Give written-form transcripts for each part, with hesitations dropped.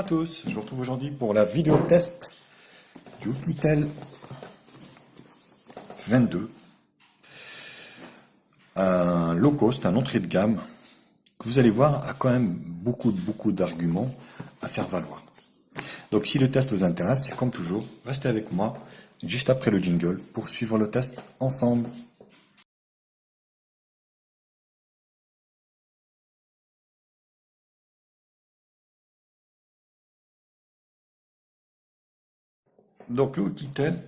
tous, je vous retrouve aujourd'hui pour la vidéo test du Oukitel 22. Un low cost, un entrée de gamme, que vous allez voir a quand même beaucoup d'arguments à faire valoir. Donc si le test vous intéresse, c'est comme toujours, restez avec moi juste après le jingle pour suivre le test ensemble. Donc le Oukitel,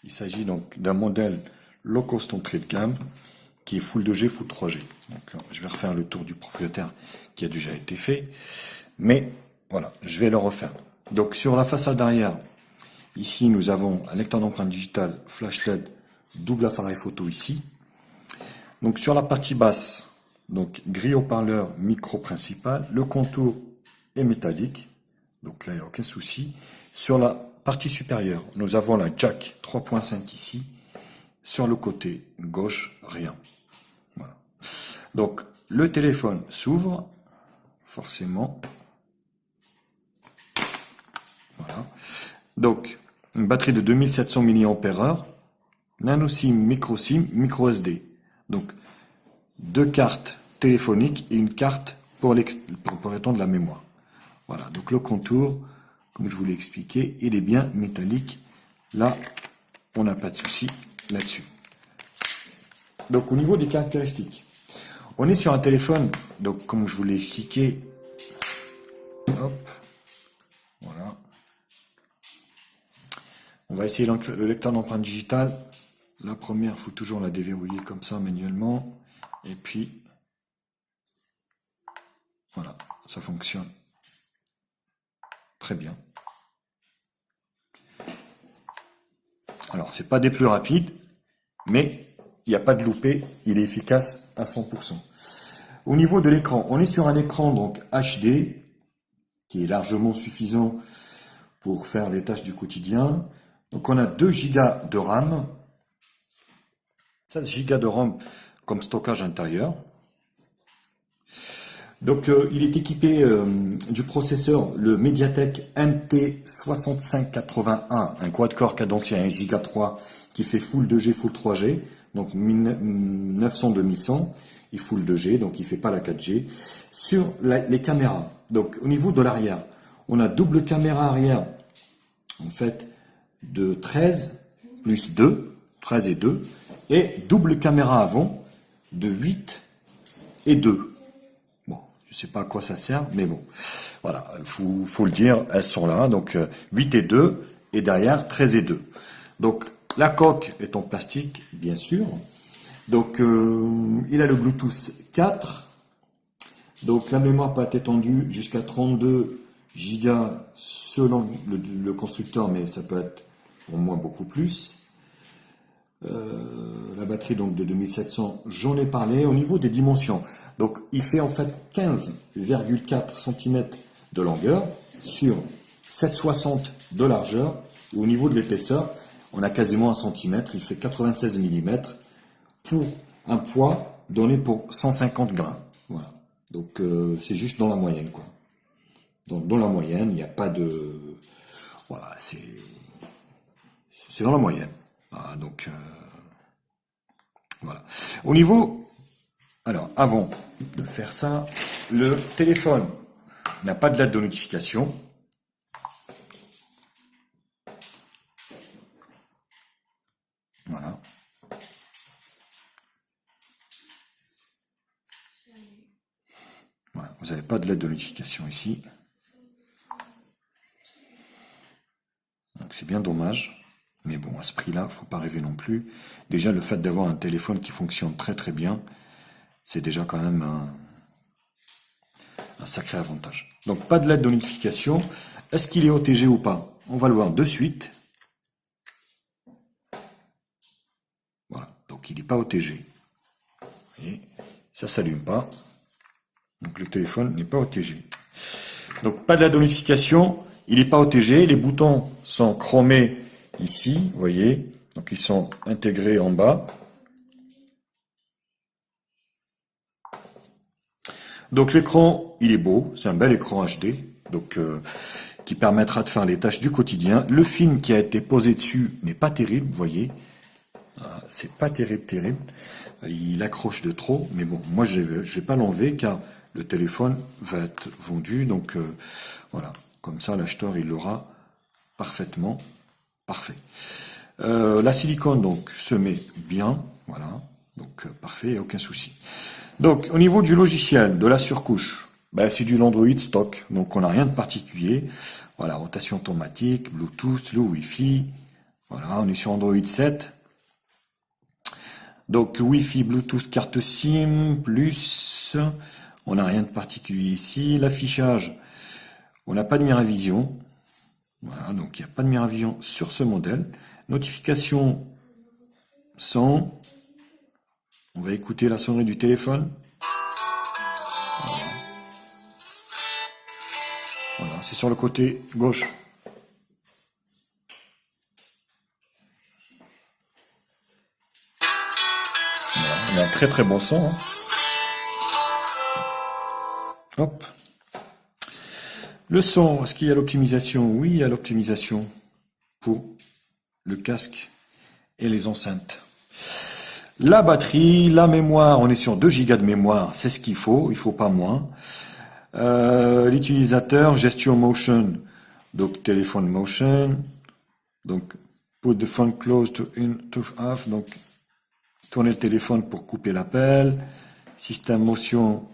il s'agit donc d'un modèle low cost entrée de gamme qui est Full 2G, Full 3G. Donc, je vais refaire le tour du propriétaire qui a déjà été fait, mais voilà, je vais le refaire. Donc sur la façade arrière, ici nous avons un lecteur d'empreinte digitale flash LED, double appareil photo ici. Donc sur la partie basse, donc grille haut-parleur micro principal, le contour est métallique, donc là il n'y a aucun souci. Sur la partie supérieure, nous avons la jack 3.5 ici. Sur le côté gauche, rien. Voilà. Donc, le téléphone s'ouvre, forcément. Voilà. Donc, une batterie de 2700 mAh, nano SIM, micro SIM, micro SD. Donc, deux cartes téléphoniques et une carte pour étendre la mémoire. Voilà. Donc, le contour, comme je vous l'ai expliqué, il est bien métallique. Là, on n'a pas de souci là-dessus. Donc, au niveau des caractéristiques, on est sur un téléphone, donc comme je vous l'ai expliqué, hop, voilà. On va essayer le lecteur d'empreinte digitale. La première, il faut toujours la déverrouiller comme ça manuellement. Et puis, voilà, ça fonctionne très bien. Alors, c'est pas des plus rapides, mais il n'y a pas de loupé, il est efficace à 100%. Au niveau de l'écran, on est sur un écran donc HD, qui est largement suffisant pour faire les tâches du quotidien. Donc on a 2 Go de RAM, 16 Go de RAM comme stockage intérieur. Donc il est équipé du processeur, le MediaTek MT6581, un quad-core cadencé à 1 Go 3 qui fait Full 2G, Full 3G, donc 900-2100, et Full 2G, donc il ne fait pas la 4G. Sur les caméras, donc au niveau de l'arrière, on a double caméra arrière, en fait, de 13 plus 2, 13 et 2, et double caméra avant de 8 et 2. Je sais pas à quoi ça sert, mais bon, voilà, faut le dire, elles sont là, donc 8 et 2, et derrière 13 et 2. Donc la coque est en plastique, bien sûr. Donc il a le Bluetooth 4, donc la mémoire peut être étendue jusqu'à 32 Go selon le constructeur, mais ça peut être pour moi beaucoup plus. La batterie donc de 2700, j'en ai parlé. Au niveau des dimensions, donc il fait en fait 15,4 cm de longueur sur 7,60 de largeur. Et au niveau de l'épaisseur, on a quasiment 1 cm, il fait 96 mm pour un poids donné pour 150 grammes. Voilà. Donc c'est juste dans la moyenne, quoi. Donc dans la moyenne, il n'y a pas de... Voilà, c'est dans la moyenne. Voilà, donc voilà. Au niveau... Alors, avant de faire ça, le téléphone n'a pas de lettre de notification. Voilà. Voilà. Vous n'avez pas de lettre de notification ici. Donc c'est bien dommage. Mais bon, à ce prix-là, il ne faut pas rêver non plus. Déjà, le fait d'avoir un téléphone qui fonctionne très bien, c'est déjà quand même un sacré avantage. Donc pas de lettre de notification. Est-ce qu'il est OTG ou pas? On va le voir de suite. Voilà, donc il n'est pas OTG. Vous voyez, ça ne s'allume pas. Donc le téléphone n'est pas OTG. Donc pas de lettre de notification, il n'est pas OTG. Les boutons sont chromés ici, vous voyez. Donc ils sont intégrés en bas. Donc l'écran, il est beau, c'est un bel écran HD, donc qui permettra de faire les tâches du quotidien. Le film qui a été posé dessus n'est pas terrible, vous voyez. C'est pas terrible. Il accroche de trop, mais bon, moi je vais pas l'enlever car le téléphone va être vendu, donc voilà. Comme ça, l'acheteur il l'aura parfaitement parfait. La silicone donc se met bien, voilà, donc parfait, il n'y a aucun souci. Donc au niveau du logiciel, de la surcouche, ben, c'est du Android stock, donc on n'a rien de particulier. Voilà, rotation automatique, Bluetooth, le Wi-Fi, voilà, on est sur Android 7. Donc Wi-Fi, Bluetooth, carte SIM, plus, on n'a rien de particulier ici. L'affichage, on n'a pas de Miravision, voilà, donc il n'y a pas de Miravision sur ce modèle. Notification son, on va écouter la sonnerie du téléphone. Voilà, c'est sur le côté gauche. Voilà, il y a un très bon son. Hein. Hop. Le son, est-ce qu'il y a l'optimisation? Oui, il y a l'optimisation pour le casque et les enceintes. La batterie, la mémoire, on est sur 2 Go de mémoire, c'est ce qu'il faut pas moins. L'utilisateur, gesture motion, donc téléphone motion, donc put the phone close to off, donc tourner le téléphone pour couper l'appel. Système motion,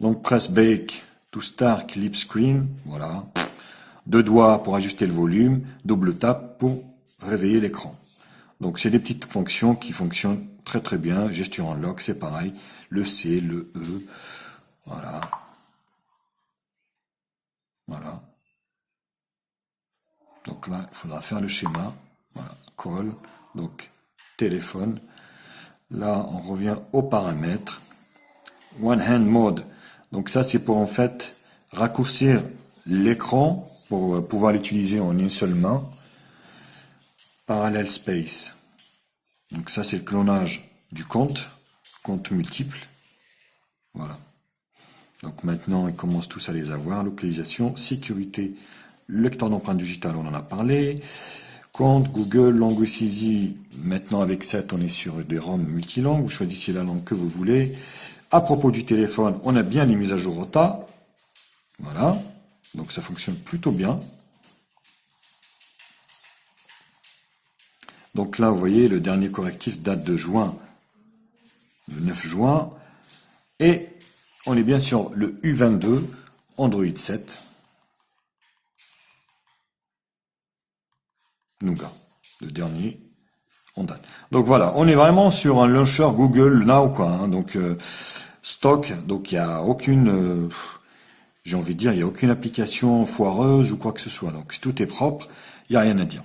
donc press back to start clip screen, voilà. 2 doigts pour ajuster le volume, double tap pour réveiller l'écran. Donc c'est des petites fonctions qui fonctionnent très bien. Gesture en lock, c'est pareil. Le C, le E, voilà. Voilà. Donc là, il faudra faire le schéma. Voilà, call, donc téléphone. Là, on revient aux paramètres. One hand mode. Donc ça, c'est pour en fait raccourcir l'écran pour pouvoir l'utiliser en une seule main. Parallel space. Donc ça, c'est le clonage du compte multiple. Voilà. Donc maintenant, ils commencent tous à les avoir. Localisation, sécurité, lecteur d'empreintes digitales, on en a parlé. Compte, Google, langue saisie. Maintenant, avec 7, on est sur des ROM multilangues. Vous choisissez la langue que vous voulez. À propos du téléphone, on a bien les mises à jour OTA. Voilà. Donc ça fonctionne plutôt bien. Donc là, vous voyez, le dernier correctif date de juin, le 9 juin. Et on est bien sur le U22, Android 7. Nougat, le dernier en date. Donc voilà, on est vraiment sur un launcher Google Now, quoi. Hein, donc stock, donc il n'y a aucune, j'ai envie de dire, il n'y a aucune application foireuse ou quoi que ce soit. Donc si tout est propre, il n'y a rien à dire.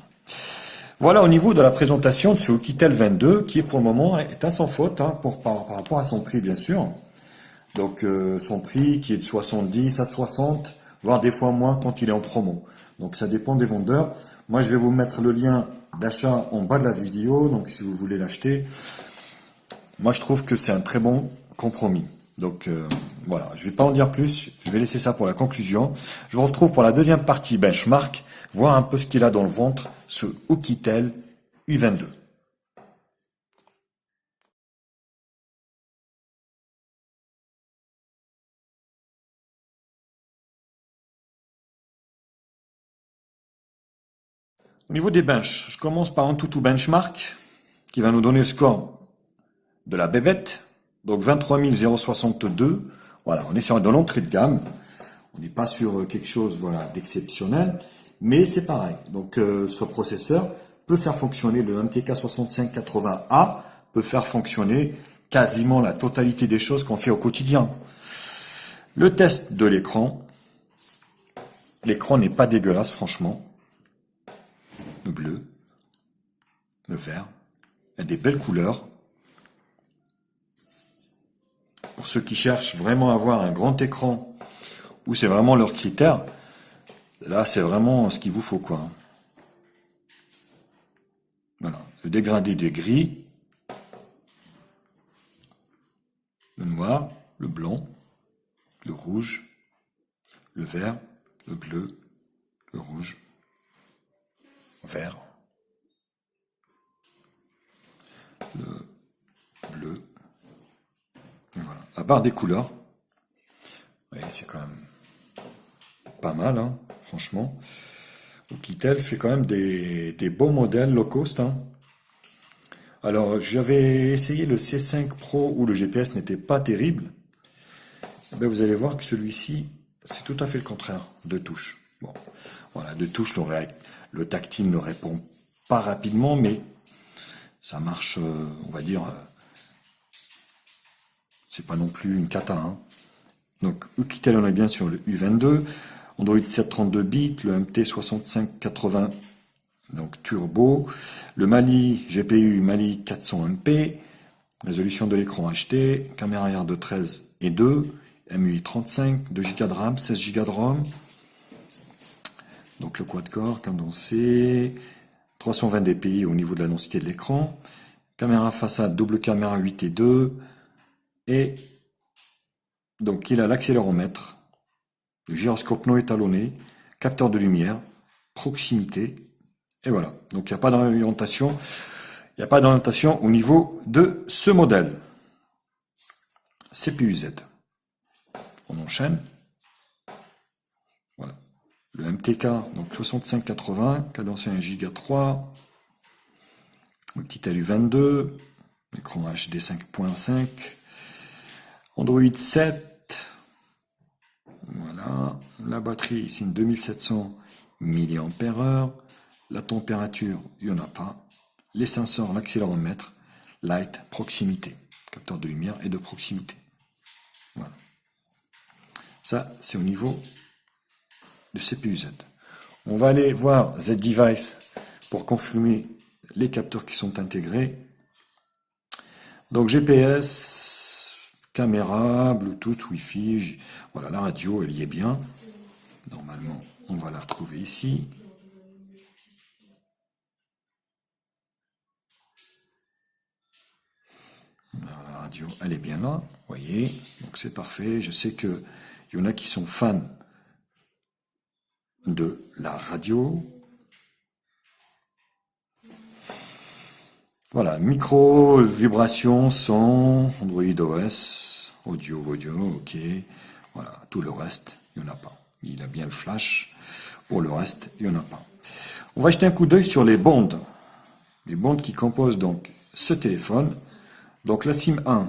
Voilà au niveau de la présentation de ce Oukitel 22 qui pour le moment est à sans faute hein, par rapport à son prix bien sûr. Donc son prix qui est de 70 à 60, voire des fois moins quand il est en promo. Donc ça dépend des vendeurs. Moi je vais vous mettre le lien d'achat en bas de la vidéo, donc si vous voulez l'acheter. Moi je trouve que c'est un très bon compromis. Donc voilà, je ne vais pas en dire plus, je vais laisser ça pour la conclusion. Je vous retrouve pour la deuxième partie benchmark, voir un peu ce qu'il a dans le ventre, ce Oukitel U22. Au niveau des benches, je commence par AnTuTu Benchmark, qui va nous donner le score de la bébête, donc 23 062. Voilà, on est sur de l'entrée de gamme. On n'est pas sur quelque chose voilà, d'exceptionnel, mais c'est pareil. Donc ce processeur peut faire fonctionner le MTK 6580A, peut faire fonctionner quasiment la totalité des choses qu'on fait au quotidien. Le test de l'écran n'est pas dégueulasse franchement. Le bleu, le vert, il y a des belles couleurs. Pour ceux qui cherchent vraiment à avoir un grand écran, où c'est vraiment leur critère, là c'est vraiment ce qu'il vous faut quoi. Voilà, le dégradé des gris, le noir, le blanc, le rouge, le vert, le bleu, le rouge, vert, le bleu, et voilà. La barre des couleurs, oui, c'est quand même pas mal, hein, franchement. Oukitel fait quand même des bons modèles low cost, hein. Alors, j'avais essayé le C5 Pro où le GPS n'était pas terrible. Ben, vous allez voir que celui-ci, c'est tout à fait le contraire, deux touches. Bon, voilà, deux touches, le tactile ne répond pas rapidement, mais ça marche, on va dire, c'est pas non plus une cata, hein. Donc, Oukitel, on est bien sur le U22, Android 732 bits, le MT6580, donc turbo, le Mali, GPU Mali 400MP, résolution de l'écran HD, caméra arrière de 13 et 2, MUI 35, 2 Go de RAM, 16 Go de ROM, donc le quad-core, cadencé, 320 dpi au niveau de la densité de l'écran, caméra façade, double caméra 8 et 2, et donc il a l'accéléromètre, le gyroscope non étalonné, capteur de lumière, proximité, et voilà. Donc il n'y a pas d'orientation, au niveau de ce modèle. CPU Z. On enchaîne. Voilà. Le MTK, donc 6580, cadencé 1 Go 3, le petit LU22, écran HD 5.5, Android 7, voilà, la batterie ici une 2700 mAh, la température, il n'y en a pas, les sensors, l'accéléromètre, light, proximité, capteur de lumière et de proximité. Voilà. Ça, c'est au niveau de CPU Z. On va aller voir Z-Device pour confirmer les capteurs qui sont intégrés. Donc GPS, caméra, Bluetooth, Wi-Fi, voilà, la radio, elle y est bien. Normalement, on va la retrouver ici. Alors, la radio, elle est bien là, vous voyez, donc c'est parfait. Je sais qu'il y en a qui sont fans de la radio. Voilà, micro, vibration, son, Android OS, audio, ok. Voilà, tout le reste, il n'y en a pas. Il a bien le flash. Pour le reste, il n'y en a pas. On va jeter un coup d'œil sur les bandes. Les bandes qui composent donc ce téléphone. Donc la SIM 1,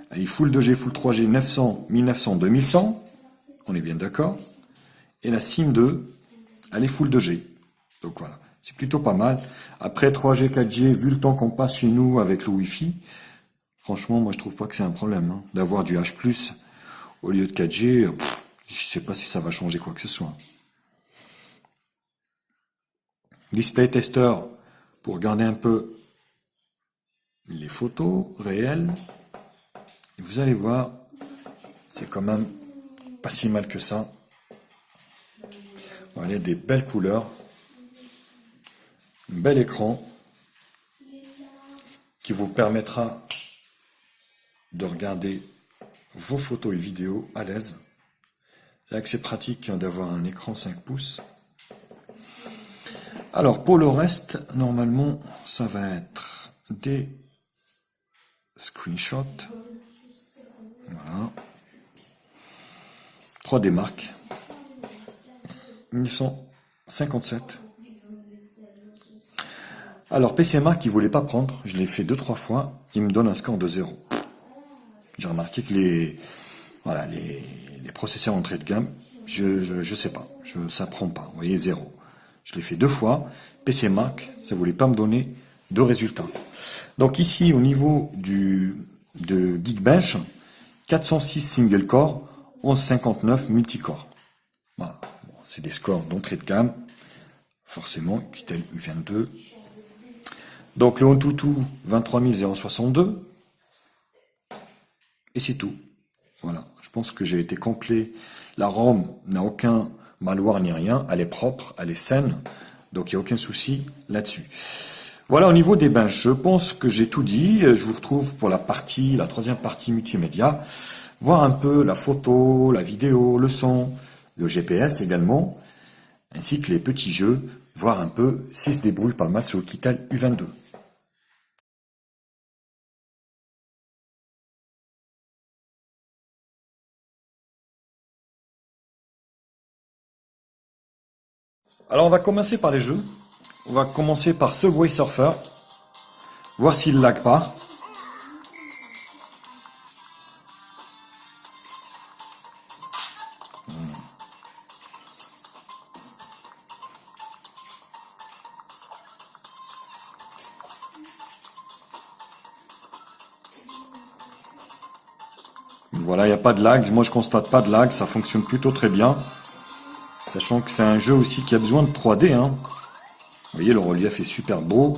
elle est Full 2G, Full 3G, 900, 1900, 2100. On est bien d'accord. Et la SIM 2, elle est Full 2G. Donc voilà, c'est plutôt pas mal. Après 3G, 4G, vu le temps qu'on passe chez nous avec le Wi-Fi, franchement, moi je trouve pas que c'est un problème, hein, d'avoir du H+, au lieu de 4G, je sais pas si ça va changer quoi que ce soit. Display tester, pour regarder un peu les photos réelles. Et vous allez voir, c'est quand même pas si mal que ça. Voilà, des belles couleurs. Un bel écran qui vous permettra de regarder vos photos et vidéos à l'aise. C'est vrai que c'est pratique d'avoir un écran 5 pouces. Alors pour le reste, normalement, ça va être des screenshots. Voilà. 3D Mark. 1957. Alors PC Mark, il voulait pas prendre. Je l'ai fait 2-3 fois. Il me donne un score de 0. J'ai remarqué que les processeurs entrée de gamme, je sais pas. Ça prend pas. Vous voyez, 0. Je l'ai fait 2 fois. PC Mark, ça voulait pas me donner de résultats. Donc ici, au niveau de Geekbench, 406 single core, 1159 multicore. Voilà. Bon, c'est des scores d'entrée de gamme. Forcément, Oukitel U22. Donc le Antutu 23062. Et c'est tout. Voilà. Je pense que j'ai été complet. La ROM n'a aucun malware ni rien. Elle est propre, elle est saine. Donc il n'y a aucun souci là-dessus. Voilà, au niveau des benches, je pense que j'ai tout dit. Je vous retrouve pour la troisième partie multimédia. Voir un peu la photo, la vidéo, le son, le GPS également, ainsi que les petits jeux, voir un peu s'il se débrouille pas mal sur le Kital U22. Alors on va commencer par les jeux. On va commencer par Subway Surfer, voir s'il lag pas. Voilà, il n'y a pas de lag. Moi, je constate pas de lag. Ça fonctionne plutôt très bien. Sachant que c'est un jeu aussi qui a besoin de 3D. Hein. Vous voyez, le relief est super beau.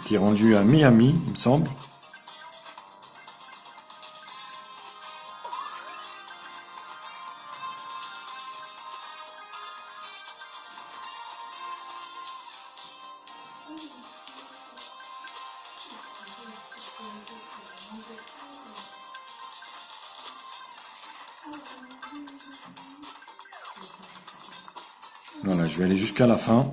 Qui est rendu à Miami, il me semble. Voilà, je vais aller jusqu'à la fin.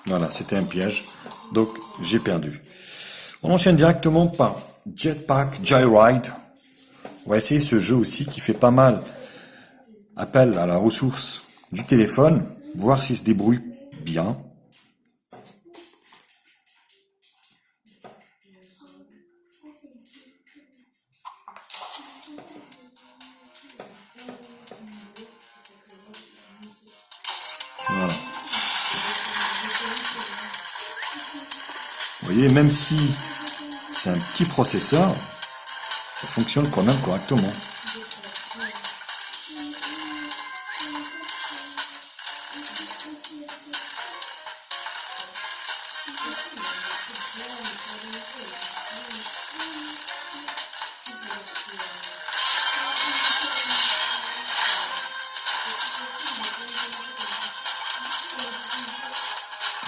Voilà, c'était un piège. Donc, j'ai perdu. On enchaîne directement par Jetpack Joyride. On va essayer ce jeu aussi qui fait pas mal appel à la ressource du téléphone, voir s'il se débrouille bien. Voilà. Vous voyez, même si c'est un petit processeur, ça fonctionne quand même correctement.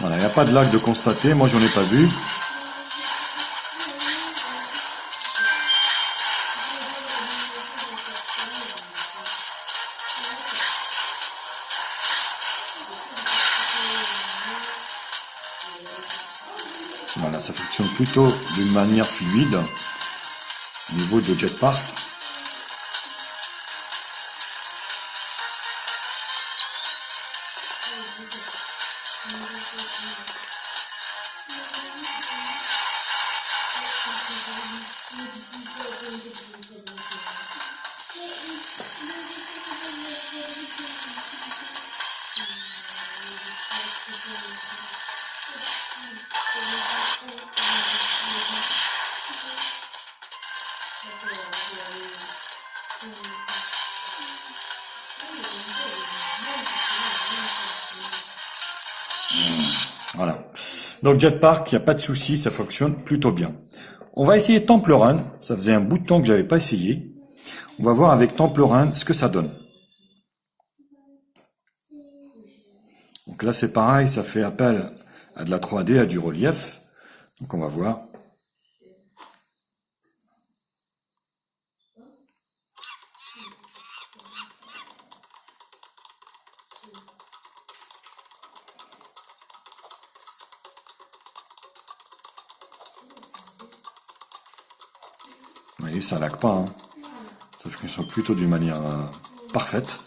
Voilà, il n'y a pas de lag de constater, moi j'en ai pas vu. Voilà, ça fonctionne plutôt d'une manière fluide au niveau de Jetpack. Voilà. Donc Jetpack, il n'y a pas de souci, ça fonctionne plutôt bien. On va essayer Temple Run. Ça faisait un bout de temps que j'avais pas essayé. On va voir avec Temple Run ce que ça donne. Donc là c'est pareil, ça fait appel à de la 3D, à du relief. Donc on va voir. Vous voyez, ça lag pas. Hein. Ça fonctionne plutôt d'une manière parfaite.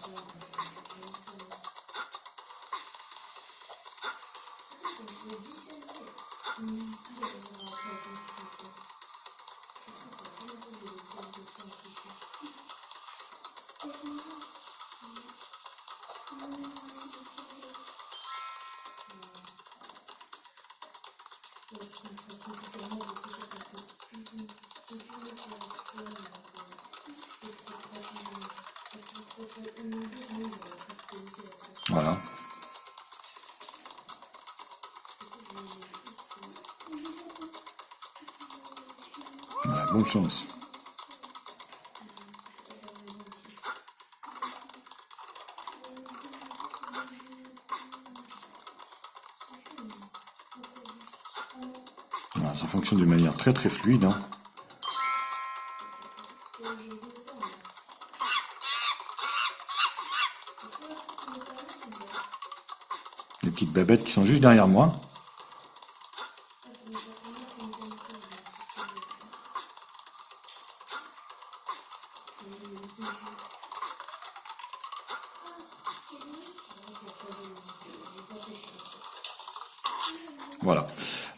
Voilà. Voilà, bonne chance. ça fonctionne de manière très très fluide. Hein. Les petites bébêtes qui sont juste derrière moi. Voilà.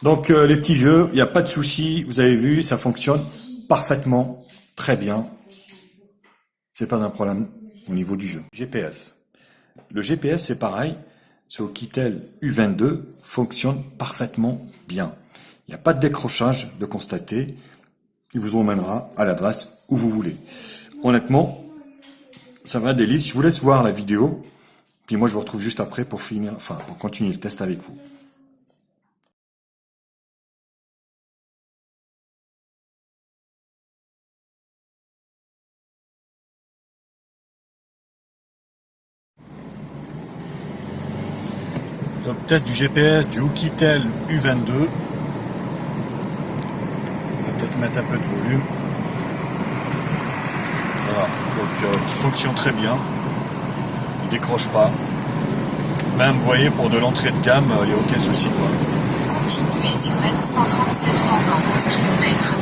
Donc les petits jeux, il n'y a pas de souci. Vous avez vu, ça fonctionne parfaitement, très bien. C'est pas un problème au niveau du jeu. GPS. Le GPS, c'est pareil. Ce Oukitel U22 fonctionne parfaitement bien. Il n'y a pas de décrochage de constater. Il vous emmènera à l'adresse où vous voulez. Honnêtement, c'est un vrai délice. Je vous laisse voir la vidéo. Puis moi, je vous retrouve juste après pour finir, enfin, pour continuer le test avec vous. Donc, test du GPS du Oukitel U22. On va peut-être mettre un peu de volume. Voilà, donc qui fonctionne très bien. Il décroche pas. Même, vous voyez, pour de l'entrée de gamme, il n'y a aucun souci, quoi. Continuez sur N137 pendant 11 km.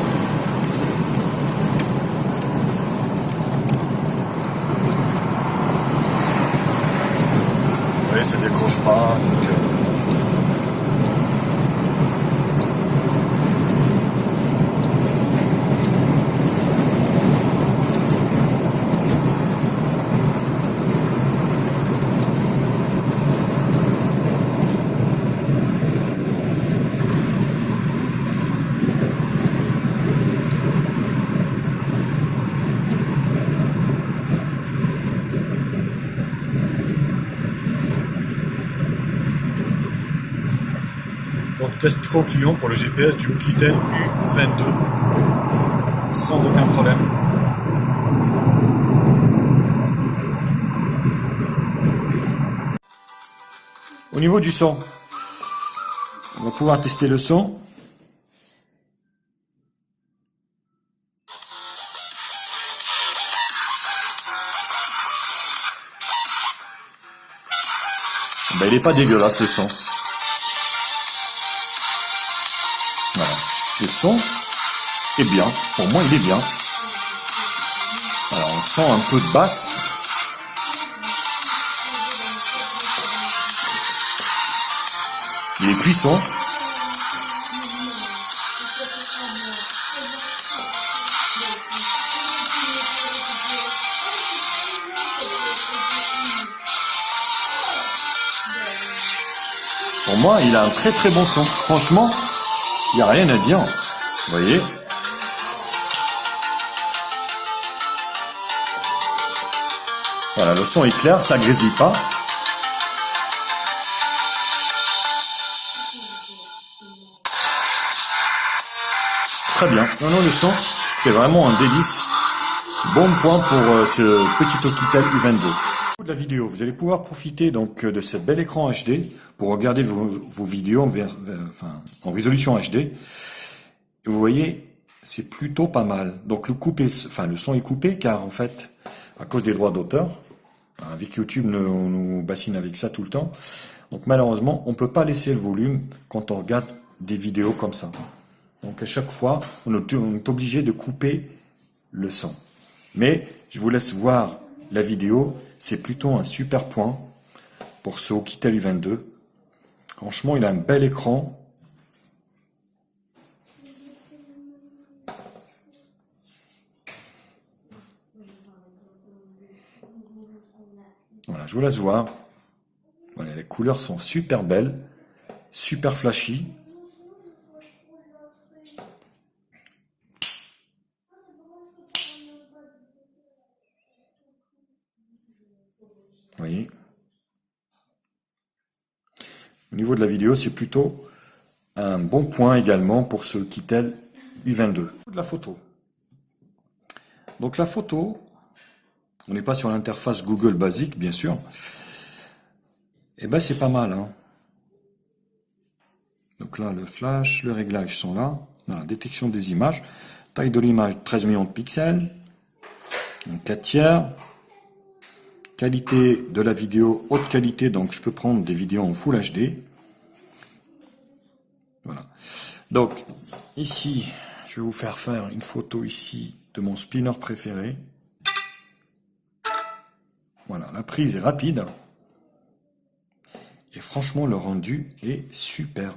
Vous voyez, ça décroche pas, donc... Donc test concluant pour le GPS du Oukitel U22 sans aucun problème. Au niveau du son, on va pouvoir tester le son. Ben, il n'est pas dégueulasse le son. Voilà. Le son est bien. Pour moi, il est bien. Alors, on sent un peu de basse. Il est puissant. Pour moi, il a un très très bon son. Franchement, il n'y a rien à dire. Vous voyez ? Voilà, le son est clair, ça grésille pas. Très bien. Non, non, le son, c'est vraiment un délice. Bon point pour ce petit Oukitel U22. Au bout de la vidéo, vous allez pouvoir profiter donc de ce bel écran HD pour regarder vos vidéos en résolution HD. Et vous voyez, c'est plutôt pas mal. Donc le son est coupé car en fait, à cause des droits d'auteur, avec YouTube, on nous bassine avec ça tout le temps. Donc malheureusement, on peut pas laisser le volume quand on regarde des vidéos comme ça. Donc à chaque fois, on est obligé de couper le son. Mais je vous laisse voir la vidéo. C'est plutôt un super point pour ce Oukitel U22. Franchement, il a un bel écran. Voilà, je vous laisse voir. Voilà, les couleurs sont super belles, super flashy. Vous voyez. Au niveau de la vidéo, c'est plutôt un bon point également pour ce Oukitel U22. De la photo. Donc la photo, on n'est pas sur l'interface Google basique, bien sûr. Et ben c'est pas mal. Hein. Donc là, le flash, le réglage sont là. Voilà, détection des images. Taille de l'image 13 millions de pixels. En 4 tiers. Qualité de la vidéo, haute qualité, donc je peux prendre des vidéos en Full HD. Voilà. Donc, ici, je vais vous faire une photo ici de mon spinner préféré. Voilà, la prise est rapide. Et franchement, le rendu est super.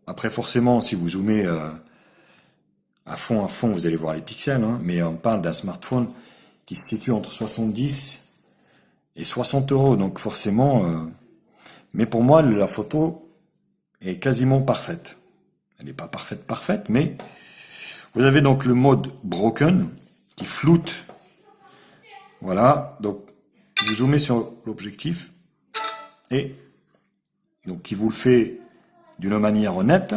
Après, forcément, si vous zoomez à fond, vous allez voir les pixels. Hein, mais on parle d'un smartphone qui se situe entre 70 et 60 euros. Donc forcément... mais pour moi, la photo est quasiment parfaite. Elle n'est pas parfaite, mais vous avez donc le mode broken qui floute. Voilà, donc vous zoomez sur l'objectif et donc il vous le fait d'une manière nette.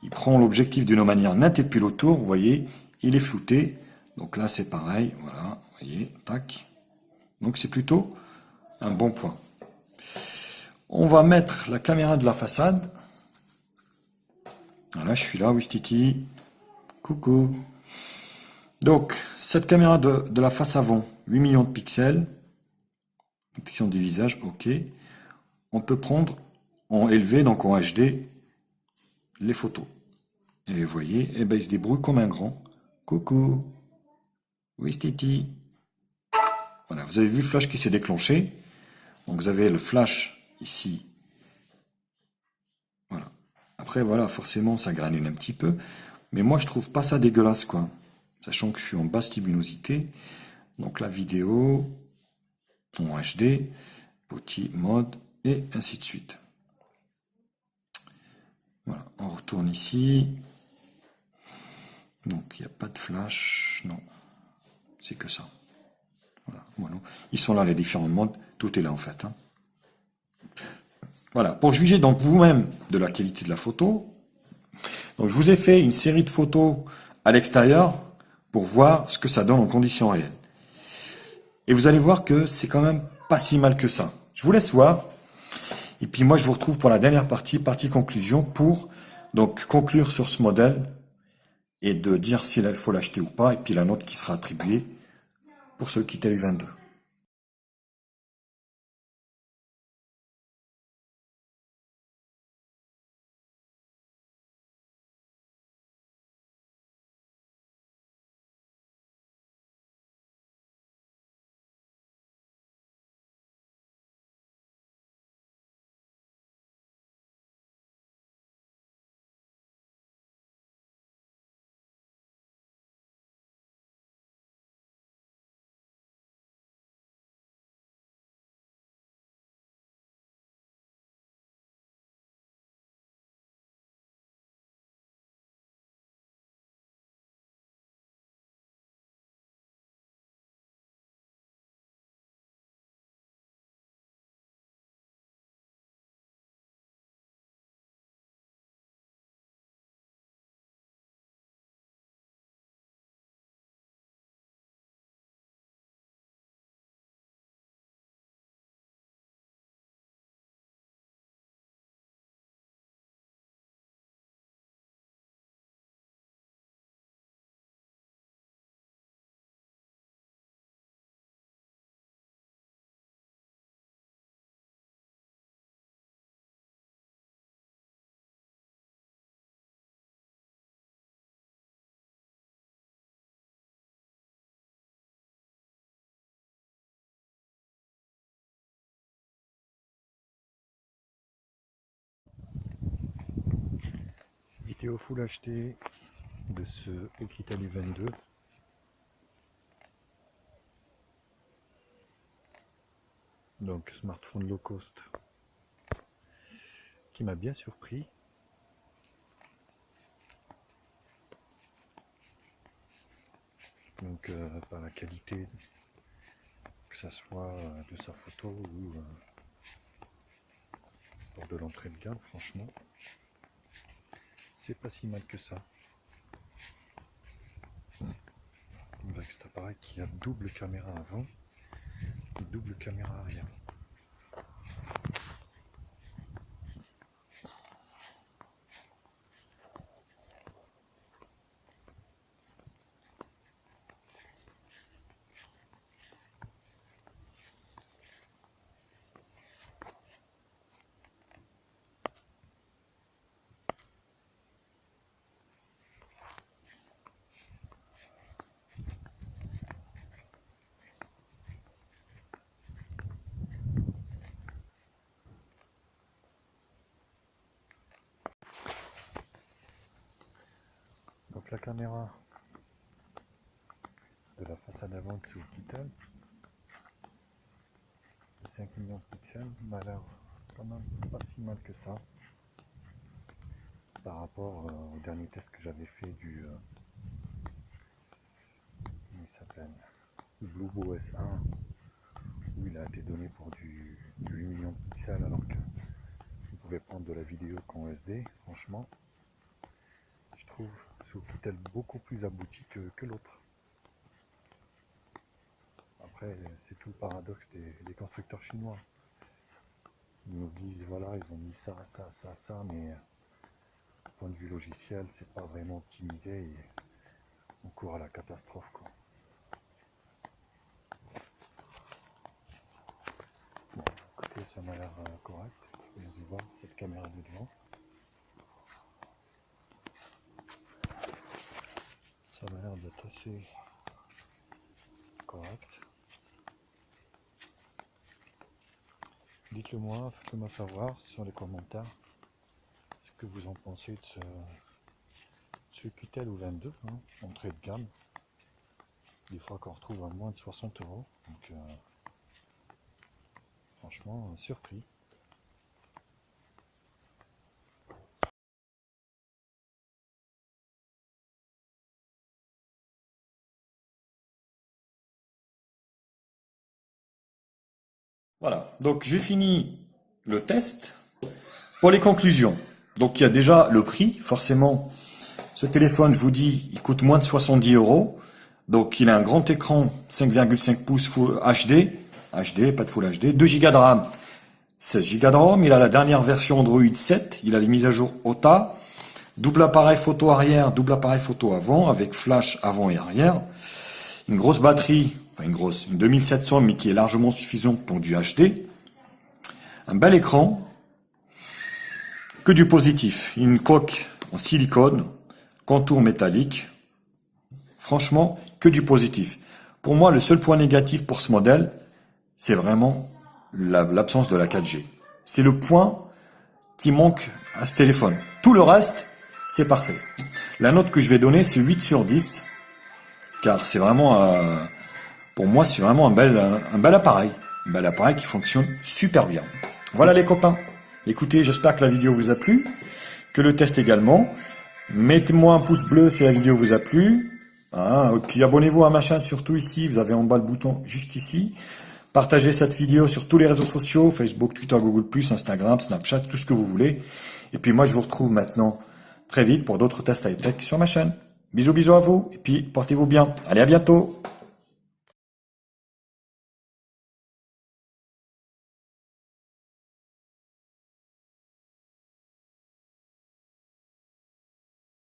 Il prend l'objectif d'une manière nette et puis l'autour, vous voyez, il est flouté. Donc là, c'est pareil, voilà, vous voyez, tac. Donc c'est plutôt un bon point. On va mettre la caméra de la façade. Voilà, je suis là, Wistiti. Coucou. Donc, cette caméra de la face avant, 8 millions de pixels. Détection du visage, ok. On peut prendre en élevé, donc en HD, les photos. Et vous voyez, eh ben, il se débrouille comme un grand. Coucou. Wistiti. Voilà, vous avez vu le flash qui s'est déclenché. Donc, vous avez le flash ici. Voilà. Après, voilà, forcément, ça granule un petit peu. Mais moi, je trouve pas ça dégueulasse, quoi. Sachant que je suis en basse luminosité. Donc, la vidéo en HD, petit mode, et ainsi de suite. Voilà, on retourne ici. Donc, il n'y a pas de flash. Non, c'est que ça. Voilà, voilà. Ils sont là, les différents modes. Tout est là, en fait. Hein. Voilà, pour juger donc vous-même de la qualité de la photo, donc je vous ai fait une série de photos à l'extérieur pour voir ce que ça donne en conditions réelles. Et vous allez voir que c'est quand même pas si mal que ça. Je vous laisse voir. Et puis moi, je vous retrouve pour la dernière partie conclusion, pour donc conclure sur ce modèle et de dire s'il faut l'acheter ou pas, et puis la note qui sera attribuée pour ceux qui étaient les 22. Vidéo Full HD de ce Okitali 22. Donc smartphone low cost qui m'a bien surpris. Donc par la qualité, que ça soit de sa photo ou pour de l'entrée de gamme, franchement, c'est pas si mal que ça. Avec cet appareil qui a double caméra avant et double caméra arrière. caméra de la façade avant de Soukitel, de 5 millions de pixels, m'a l'air quand même pas si mal que ça par rapport au dernier test que j'avais fait du comment il s'appelle, du Bluebo S1, où il a été donné pour du 8 millions de pixels alors que vous pouvez prendre de la vidéo qu'en SD. Franchement, je trouve Soukitel beaucoup plus abouti que l'autre. Après, c'est tout le paradoxe des constructeurs chinois. Ils nous disent, voilà, ils ont mis ça, mais du point de vue logiciel, c'est pas vraiment optimisé et on court à la catastrophe, quoi. Bon, écoutez, ça m'a l'air correct. Je vais voir cette caméra de devant. Ça m'a l'air d'être assez correct. Dites-le moi, faites-moi savoir sur les commentaires ce que vous en pensez de ce Qitel ou 22, hein, entrée de gamme. Des fois qu'on retrouve à moins de 60 €. Donc franchement, surpris. Voilà, donc j'ai fini le test. Pour les conclusions, donc il y a déjà le prix, forcément. Ce téléphone, je vous dis, il coûte moins de 70 €. Donc il a un grand écran 5,5 pouces Full HD, pas de Full HD, 2 Go de RAM, 16 Go de ROM, il a la dernière version Android 7, il a les mises à jour OTA, double appareil photo arrière, double appareil photo avant, avec flash avant et arrière, une grosse batterie, enfin une 2700 mais qui est largement suffisante pour du HD, un bel écran, que du positif, une coque en silicone, contour métallique, franchement, que du positif. Pour moi, le seul point négatif pour ce modèle, c'est vraiment l'absence de la 4G. C'est le point qui manque à ce téléphone. Tout le reste, c'est parfait. La note que je vais donner, c'est 8 sur 10, car c'est vraiment, pour moi, c'est vraiment un bel appareil. Un bel appareil qui fonctionne super bien. Voilà les copains. Écoutez, j'espère que la vidéo vous a plu, que le test également. Mettez-moi un pouce bleu si la vidéo vous a plu. Hein, et puis abonnez-vous à ma chaîne, surtout ici, vous avez en bas le bouton jusqu'ici. Partagez cette vidéo sur tous les réseaux sociaux, Facebook, Twitter, Google+, Instagram, Snapchat, tout ce que vous voulez. Et puis moi, je vous retrouve maintenant très vite pour d'autres tests high-tech sur ma chaîne. Bisous, bisous à vous, et puis portez-vous bien. Allez, à bientôt.